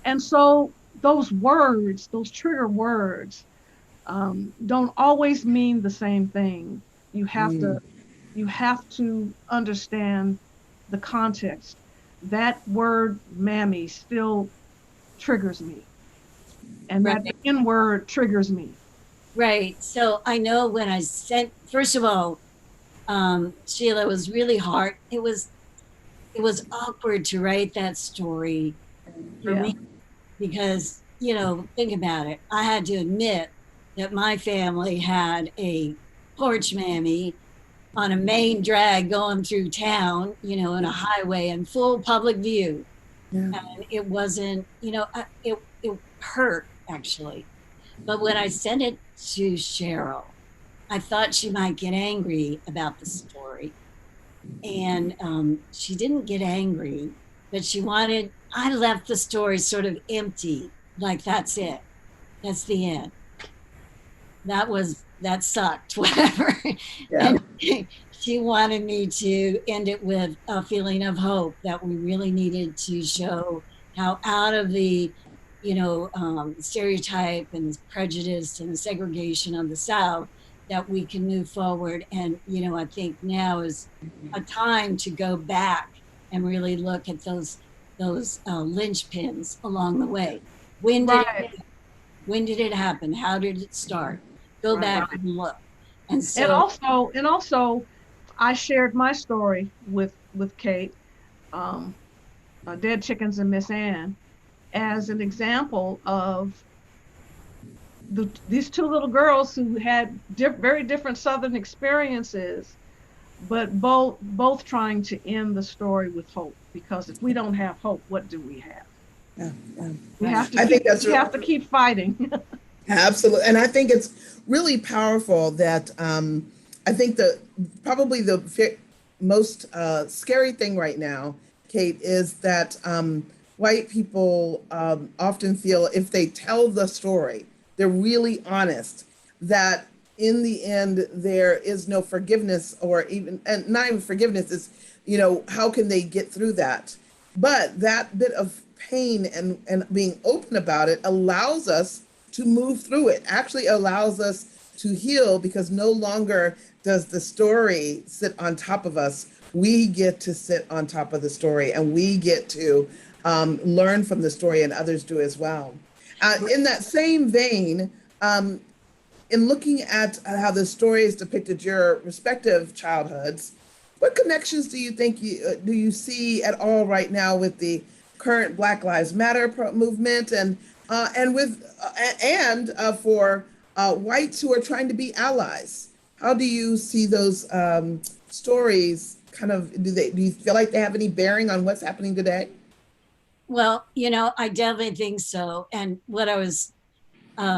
Speaker 6: And so those words, those trigger words, don't always mean the same thing. You have to
Speaker 2: Mm.
Speaker 6: you have to understand the context. That word mammy still triggers me, and that
Speaker 5: Right.
Speaker 6: N word triggers me.
Speaker 5: Right. So I know when I sent, first of all, Sheila, it was really hard. It was awkward to write that story for
Speaker 6: Yeah.
Speaker 5: me because, think about it. I had to admit that my family had a porch mammy on a main drag going through town, in a highway in full public view.
Speaker 2: Yeah.
Speaker 5: And it wasn't, it hurt actually. But when I sent it to Cheryl, I thought she might get angry about the story. And she didn't get angry, but I left the story sort of empty, like that's it. That's the end. That sucked, whatever.
Speaker 2: Yeah.
Speaker 5: And she wanted me to end it with a feeling of hope that we really needed to show how out of the, stereotype and the prejudice and the segregation of the South that we can move forward. And, I think now is a time to go back and really look at those linchpins along the way. When did
Speaker 6: Right.
Speaker 5: when did it happen? How did it start? Go back
Speaker 6: Right.
Speaker 5: and look. And
Speaker 6: And
Speaker 5: so,
Speaker 6: also, I shared my story with Kate, um, Dead Chickens and Miss Ann, as an example of these two little girls who had very different Southern experiences, but both trying to end the story with hope. Because if we don't have hope, what do we have?
Speaker 2: Yeah. Yeah.
Speaker 6: We have to
Speaker 2: I think
Speaker 6: keep
Speaker 2: that's
Speaker 6: we have to keep fighting.
Speaker 2: absolutely, and I think it's really powerful that I think probably the most scary thing right now, Kate, is that white people often feel if they tell the story, they're really honest, that in the end there is no forgiveness or even, and not even forgiveness is, how can they get through that? But that bit of pain and being open about it allows us to move through it, actually allows us to heal because no longer does the story sit on top of us. We get to sit on top of the story and we get to learn from the story, and others do as well. In that same vein, in looking at how the stories depicted your respective childhoods, what connections do you think do you see at all right now with the current Black Lives Matter movement and with for whites who are trying to be allies? How do you see those stories? Kind of do you feel like they have any bearing on what's happening today?
Speaker 5: well, I definitely think so. And what I was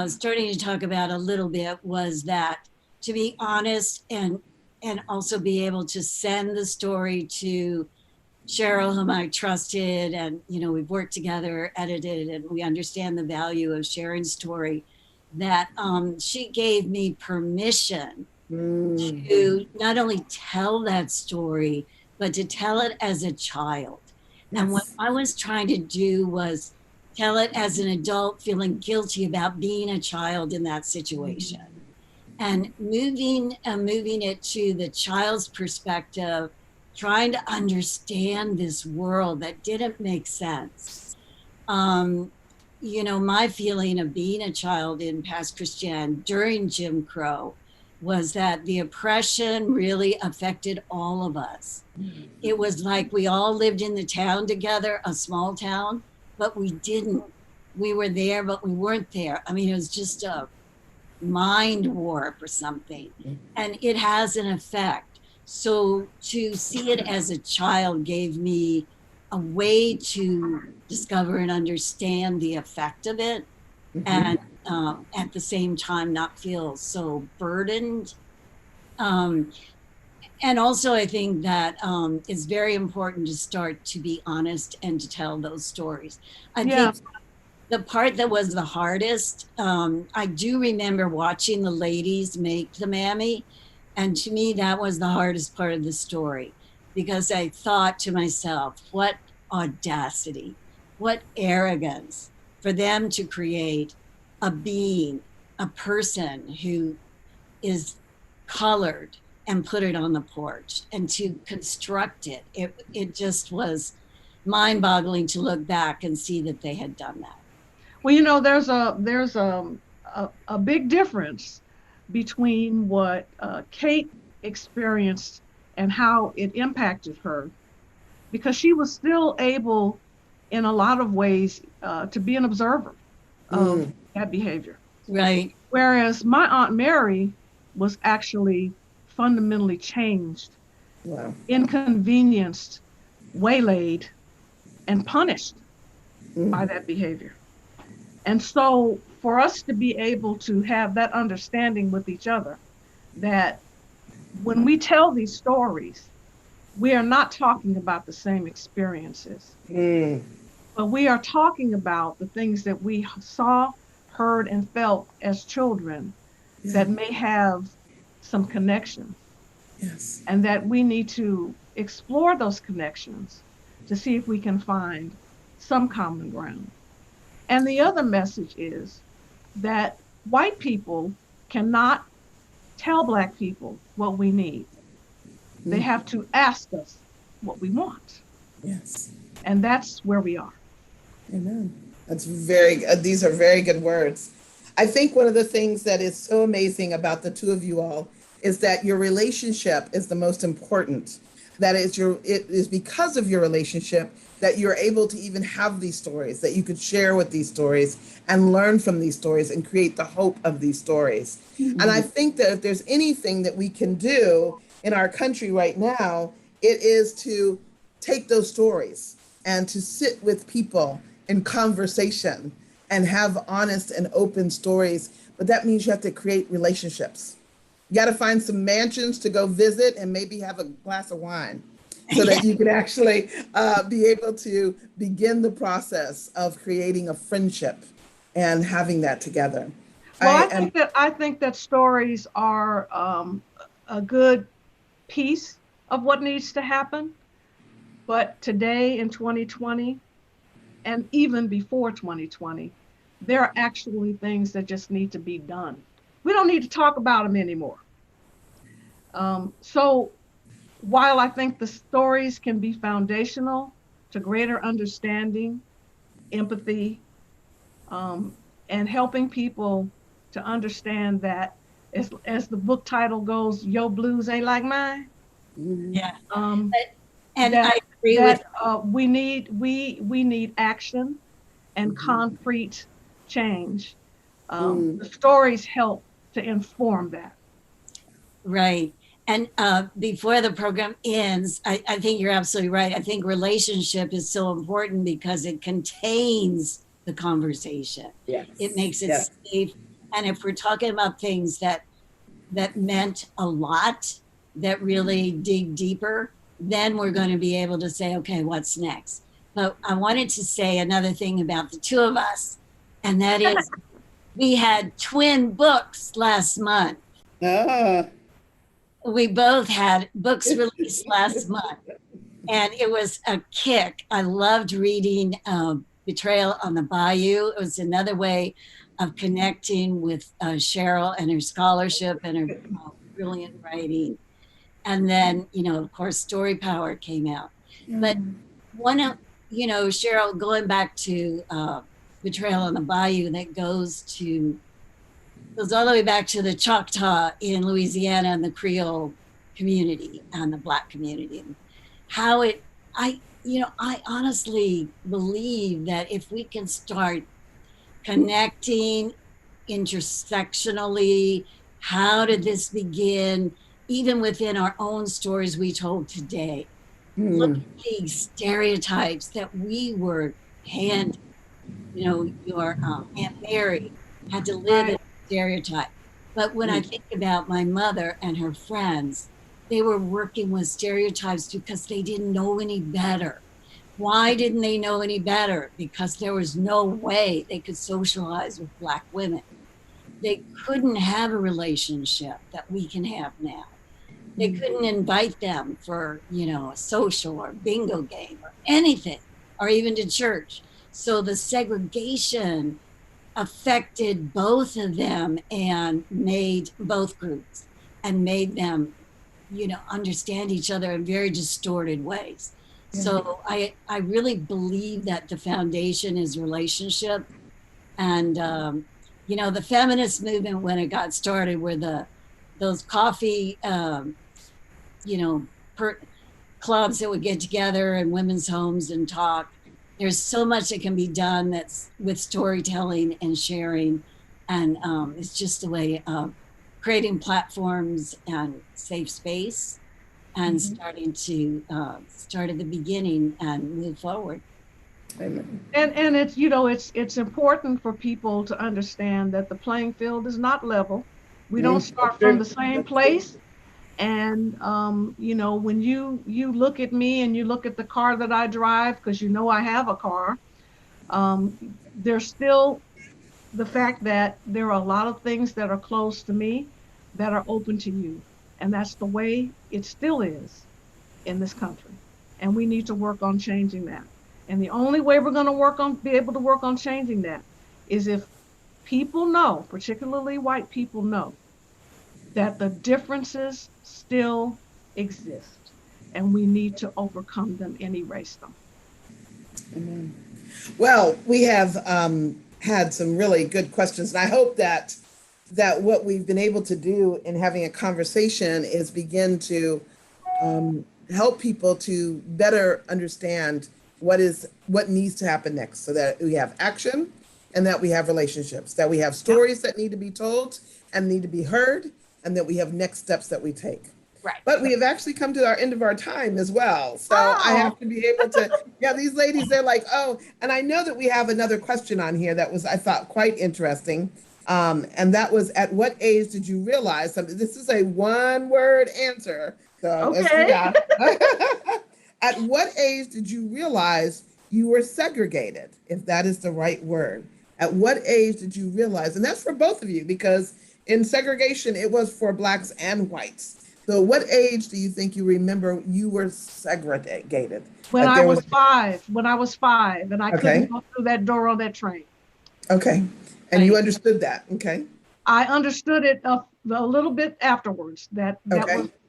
Speaker 5: starting to talk about a little bit was that, to be honest, and also be able to send the story to Cheryl, whom I trusted, and we've worked together, edited, and we understand the value of sharing story. That she gave me permission
Speaker 2: Mm.
Speaker 5: to not only tell that story, but to tell it as a child. And what
Speaker 2: Yes.
Speaker 5: I was trying to do was tell it as an adult feeling guilty about being a child in that situation. And moving it to the child's perspective, trying to understand this world that didn't make sense. Um, my feeling of being a child in past Christian during Jim Crow was that the oppression really affected all of us. It was like we all lived in the town together, a small town, but we didn't. We were there, but we weren't there. I mean, it was just a mind warp or something, and it has an effect. So to see it as a child gave me a way to discover and understand the effect of it, and at the same time not feel so burdened. um, and also I think that it's very important to start to be honest and to tell those stories. I
Speaker 6: Yeah.
Speaker 5: think the part that was the hardest, I do remember watching the ladies make the mammy. And to me, that was the hardest part of the story, because I thought to myself, what audacity, what arrogance for them to create a being a person who is colored and put it on the porch, and to construct it, it just was mind-boggling to look back and see that they had done that.
Speaker 6: Well, there's a big difference between what Kate experienced and how it impacted her, because she was still able, in a lot of ways, to be an observer of that behavior.
Speaker 5: Right.
Speaker 6: Whereas my Aunt Mary was actually fundamentally changed, inconvenienced, waylaid, and punished by that behavior. And so for us to be able to have that understanding with each other, that when we tell these stories, we are not talking about the same experiences, but we are talking about the things that we saw, heard, and felt as children that may have some connection.
Speaker 2: Yes.
Speaker 6: And that we need to explore those connections to see if we can find some common ground. And the other message is that white people cannot tell Black people what we need. They have to ask us what we want.
Speaker 2: Yes.
Speaker 6: And that's where we are.
Speaker 2: Amen. That's these are very good words. I think one of the things that is so amazing about the two of you all is that your relationship is the most important. That it is because of your relationship that you're able to even have these stories, that you could share with these stories and learn from these stories and create the hope of these stories. And I think that if there's anything that we can do in our country right now, it is to take those stories and to sit with people in conversation and have honest and open stories. But that means you have to create relationships. You got to find some mansions to go visit and maybe have a glass of wine so that you can actually be able to begin the process of creating a friendship and having that together.
Speaker 6: Well, I think that stories are a good piece of what needs to happen. But today in 2020, and even before 2020, there are actually things that just need to be done. We don't need to talk about them anymore. So while I think the stories can be foundational to greater understanding, empathy, and helping people to understand that, as the book title goes, your blues ain't like mine.
Speaker 5: Yeah.
Speaker 6: And
Speaker 5: I agree with
Speaker 6: we need action and concrete change. The stories help to inform that.
Speaker 5: Right. And before the program ends, I think you're absolutely right. I think relationship is so important because it contains the conversation.
Speaker 2: Yes.
Speaker 5: It makes it
Speaker 2: Yes.
Speaker 5: safe. And if we're talking about things that meant a lot, that really dig deeper, then we're going to be able to say, okay, what's next? But I wanted to say another thing about the two of us, and that is we had twin books last month. We both had books released last month, and it was a kick. I loved reading Betrayal on the Bayou. It was another way of connecting with Cheryl and her scholarship and her brilliant writing. And then, of course, Story Power came out. But one of, Cheryl, going back to Betrayal on the Bayou, that goes all the way back to the Choctaw in Louisiana and the Creole community and the Black community. And how I honestly believe that if we can start connecting intersectionally, how did this begin, even within our own stories we told today? Look at these stereotypes that we were handed. Your Aunt Mary had to live in a stereotype. But when I think about my mother and her friends, they were working with stereotypes because they didn't know any better. Why didn't they know any better? Because there was no way they could socialize with Black women. They couldn't have a relationship that we can have now. They couldn't invite them for, a social or bingo game or anything, or even to church. So the segregation affected both of them and made both groups and made them, understand each other in very distorted ways.
Speaker 2: Yeah.
Speaker 5: So I really believe that the foundation is relationship. And, the feminist movement, when it got started, were those coffee, you know, clubs that would get together in women's homes and talk. There's so much that can be done that's with storytelling and sharing. And it's just a way of creating platforms and safe space and starting to start at the beginning and move forward.
Speaker 2: Amen.
Speaker 6: And it's, it's important for people to understand that the playing field is not level. We don't start from the same place. And, when you look at me and you look at the car that I drive, because I have a car, there's still the fact that there are a lot of things that are close to me that are open to you. And that's the way it still is in this country. And we need to work on changing that. And the only way we're going to be able to work on changing that is if people know, particularly white people know, that the differences still exist and we need to overcome them and erase them.
Speaker 2: Amen. Well, we have had some really good questions, and I hope that what we've been able to do in having a conversation is begin to help people to better understand what needs to happen next, so that we have action and that we have relationships, that we have stories that need to be told and need to be heard, and that we have next steps that we take.
Speaker 5: Right.
Speaker 2: But we have actually come to our end of our time as well. So I have to be able to, these ladies, they're like, oh, and I know that we have another question on here that was, I thought, quite interesting. And that was, at what age did you realize something? This is a one-word answer. So
Speaker 6: okay.
Speaker 2: At what age did you realize you were segregated, if that is the right word? At what age did you realize? And that's for both of you, because in segregation, it was for Blacks and whites. So what age do you think you remember you were segregated?
Speaker 6: When I was 5, and I couldn't go through that door on that train.
Speaker 2: Okay. And you understood that. Okay.
Speaker 6: I understood it a little bit afterwards, that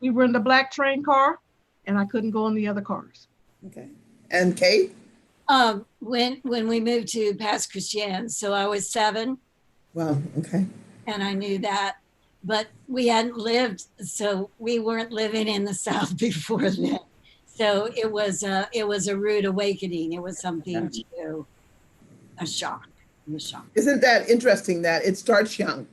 Speaker 6: we were in the black train car and I couldn't go in the other cars.
Speaker 2: Okay. And Kate?
Speaker 5: When we moved to Pass Christian, so I was 7.
Speaker 2: Wow. Okay.
Speaker 5: And I knew that, but we hadn't lived, so we weren't living in the South before then. So it was a rude awakening. It was something a shock. It was shocking.
Speaker 2: Isn't that interesting that it starts young?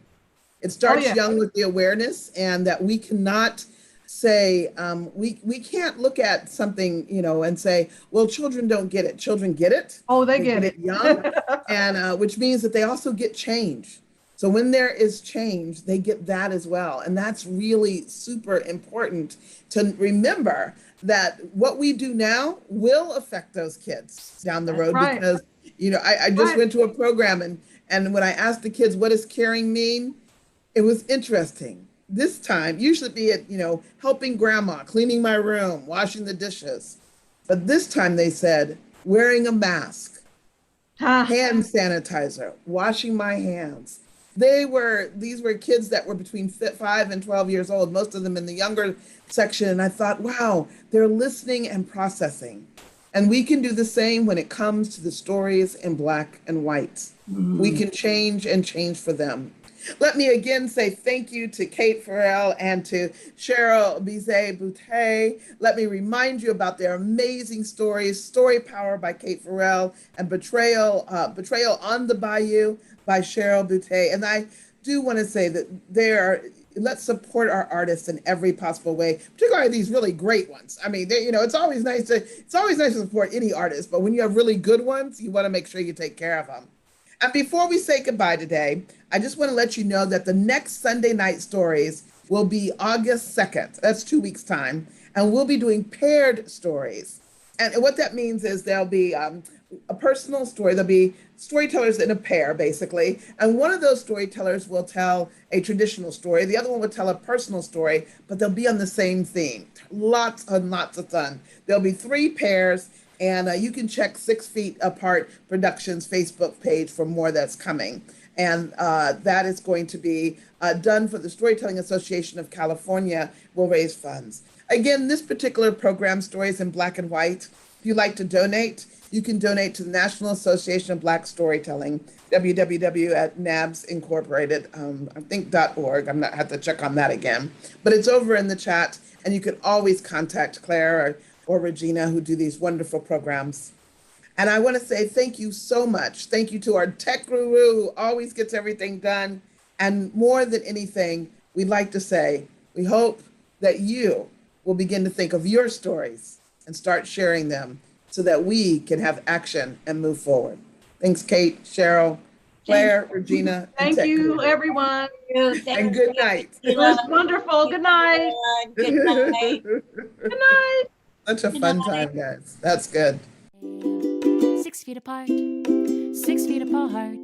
Speaker 2: It starts young with the awareness, and that we cannot say, we can't look at something, and say, well, children don't get it. Children get it.
Speaker 6: Oh, they get it
Speaker 2: young, and which means that they also get change. So when there is change, they get that as well. And that's really super important to remember, that what we do now will affect those kids down the road.
Speaker 6: Right.
Speaker 2: Because, I just went to a program, and when I asked the kids, what does caring mean? It was interesting. This time, usually be it, helping grandma, cleaning my room, washing the dishes. But this time they said, wearing a mask, hand sanitizer, washing my hands. These were kids that were between 5 and 12 years old, most of them in the younger section. And I thought, wow, they're listening and processing. And we can do the same when it comes to the stories in Black and white. We can change and change for them. Let me again say thank you to Kate Farrell and to Cheryl Bizet. Let me remind you about their amazing stories, Story Power by Kate Farrell and Betrayal on the Bayou by Cheryl Bizet. And I do want to say that let's support our artists in every possible way, particularly these really great ones. I mean, it's always nice to support any artist, but when you have really good ones, you want to make sure you take care of them. And before we say goodbye today, I just want to let you know that the next Sunday Night Stories will be August 2nd. That's 2 weeks' time. And we'll be doing paired stories. And what that means is there'll be a personal story. There'll be storytellers in a pair, basically. And one of those storytellers will tell a traditional story. The other one will tell a personal story, but they'll be on the same theme. Lots and lots of fun. There'll be 3 pairs. And you can check 6 Feet Apart Productions Facebook page for more that's coming. And that is going to be done for the Storytelling Association of California, will raise funds. Again, this particular program, Stories in Black and White, if you'd like to donate, you can donate to the National Association of Black Storytelling, www at Nabsincorporated, I think .org. I'm not have to check on that again, but it's over in the chat, and you can always contact Claire or Regina, who do these wonderful programs. And I want to say thank you so much. Thank you to our tech guru who always gets everything done. And more than anything, we'd like to say, we hope that you will begin to think of your stories and start sharing them so that we can have action and move forward. Thanks, Kate, Cheryl, Claire, Regina, and
Speaker 6: Thank
Speaker 2: tech
Speaker 6: you,
Speaker 2: guru.
Speaker 6: everyone.
Speaker 2: And good night.
Speaker 6: It was wonderful. Good night.
Speaker 5: Good night.
Speaker 6: Good night.
Speaker 2: Such a fun time, guys. That's good.
Speaker 1: 6 feet apart, 6 feet apart.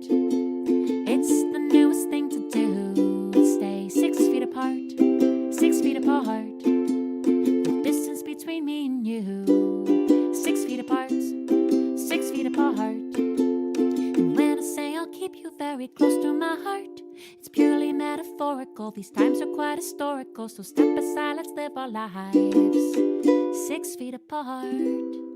Speaker 1: It's the newest thing to do. Stay 6 feet apart, 6 feet apart. The distance between me and you. 6 feet apart, 6 feet apart. And when I say I'll keep you very close to my heart, it's purely metaphorical. These times are quite historical. So step aside, let's live our lives 6 feet apart.